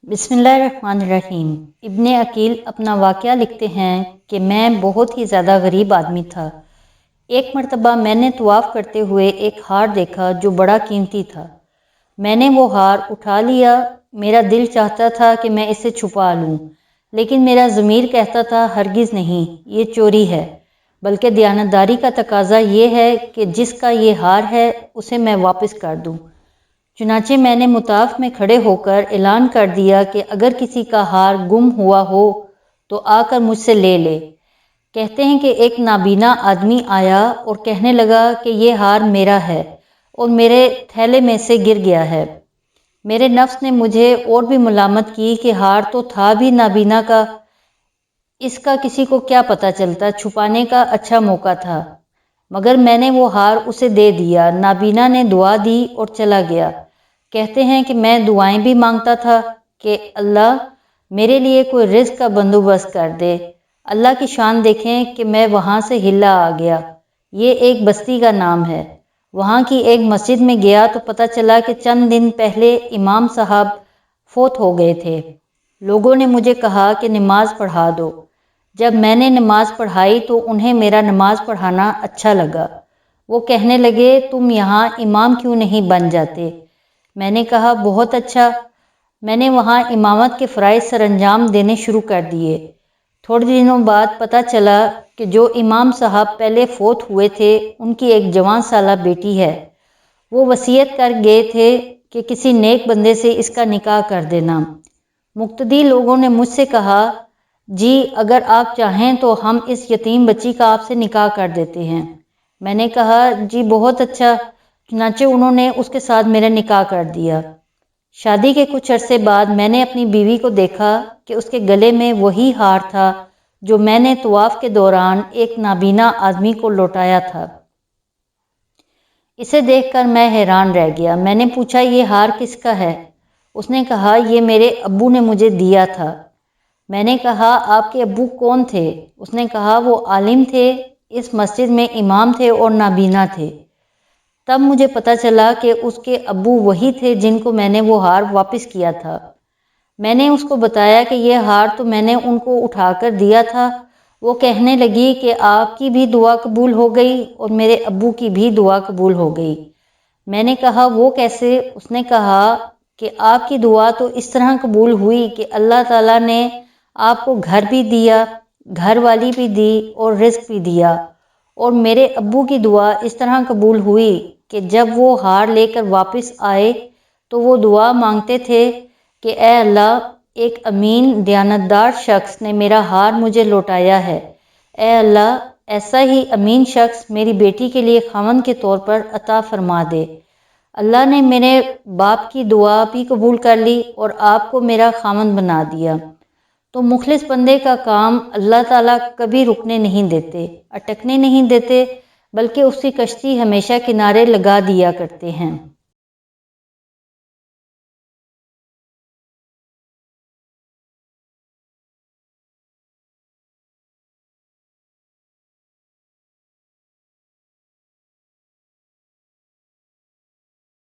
बिस्मिल्लाहिर्रहमानिर्रहीम। इब्न अकील अपना वाक़या लिखते हैं कि मैं बहुत ही ज़्यादा गरीब आदमी था। एक मरतबा मैंने तवाफ़ करते हुए एक हार देखा जो बड़ा कीमती था। मैंने वो हार उठा लिया। मेरा दिल चाहता था कि मैं इसे छुपा लूँ, लेकिन मेरा ज़मीर कहता था हरगिज़ नहीं, ये चोरी है, बल्कि दयानतदारी का तकाजा ये है कि जिसका ये हार है उसे मैं वापस कर दूँ। चुनाचे मैंने मुताफ में खड़े होकर ऐलान कर दिया कि अगर किसी का हार गुम हुआ हो तो आकर मुझसे ले ले। कहते हैं कि एक नाबीना आदमी आया और कहने लगा कि ये हार मेरा है और मेरे थैले में से गिर गया है। मेरे नफ्स ने मुझे और भी मुलामत की कि हार तो था भी नाबीना का, इसका किसी को क्या पता चलता, छुपाने का अच्छा मौका था। मगर मैंने वो हार उसे दे दिया। नाबीना ने दुआ दी और चला गया। कहते हैं कि मैं दुआएं भी मांगता था कि अल्लाह मेरे लिए कोई रिज़्क का बंदोबस्त कर दे। अल्लाह की शान देखें कि मैं वहाँ से हिला आ गया। ये एक बस्ती का नाम है। वहाँ की एक मस्जिद में गया तो पता चला कि चंद दिन पहले इमाम साहब फोत हो गए थे। लोगों ने मुझे कहा कि नमाज पढ़ा दो। जब मैंने नमाज पढ़ाई तो उन्हें मेरा नमाज पढ़ाना अच्छा लगा। वो कहने लगे, तुम यहाँ इमाम क्यों नहीं बन जाते? मैंने कहा, बहुत अच्छा। मैंने वहाँ इमामत के फ़राइज़ सरअंजाम देने शुरू कर दिए। थोड़े दिनों बाद पता चला कि जो इमाम साहब पहले फोत हुए थे उनकी एक जवान साला बेटी है। वो वसीयत कर गए थे कि किसी नेक बंदे से इसका निकाह कर देना। मुक्तदी लोगों ने मुझसे कहा, जी अगर आप चाहें तो हम इस यतीम बच्ची का आपसे निकाह कर देते हैं। मैंने कहा, जी बहुत अच्छा। चुनाचे उन्होंने उसके साथ मेरा निकाह कर दिया। शादी के कुछ अरसे बाद मैंने अपनी बीवी को देखा कि उसके गले में वही हार था जो मैंने तवाफ के दौरान एक नाबीना आदमी को लौटाया था। इसे देखकर मैं हैरान रह गया। मैंने पूछा, ये हार किसका है? उसने कहा, ये मेरे अब्बू ने मुझे दिया था। मैंने कहा, आपके अब्बू कौन थे? उसने कहा, वो आलिम थे, इस मस्जिद में इमाम थे और नाबीना थे। तब मुझे पता चला कि उसके अब्बू वही थे जिनको मैंने वो हार वापस किया था। मैंने उसको बताया कि ये हार तो मैंने उनको उठाकर दिया था। वो कहने लगी कि आपकी भी दुआ कबूल हो गई और मेरे अब्बू की भी दुआ कबूल हो गई। मैंने कहा, वो कैसे? उसने कहा कि आपकी दुआ तो इस तरह कबूल हुई कि अल्लाह ताला ने आपको घर भी दिया, घर वाली भी दी और रिज़्क भी दिया। और मेरे अब्बू की दुआ इस तरह कबूल हुई कि जब वो हार लेकर वापस आए तो वो दुआ मांगते थे कि ए अल्लाह, एक अमीन दयानतदार शख्स ने मेरा हार मुझे लौटाया है। ए अल्लाह, ऐसा ही अमीन शख्स मेरी बेटी के लिए खामन के तौर पर अता फरमा दे। अल्लाह ने मेरे बाप की दुआ भी कबूल कर ली और आपको मेरा खामन बना दिया। तो मुखलिस बंदे का काम अल्लाह ताला कभी रुकने नहीं देते, अटकने नहीं देते, बल्कि उसकी कश्ती हमेशा किनारे लगा दिया करते हैं।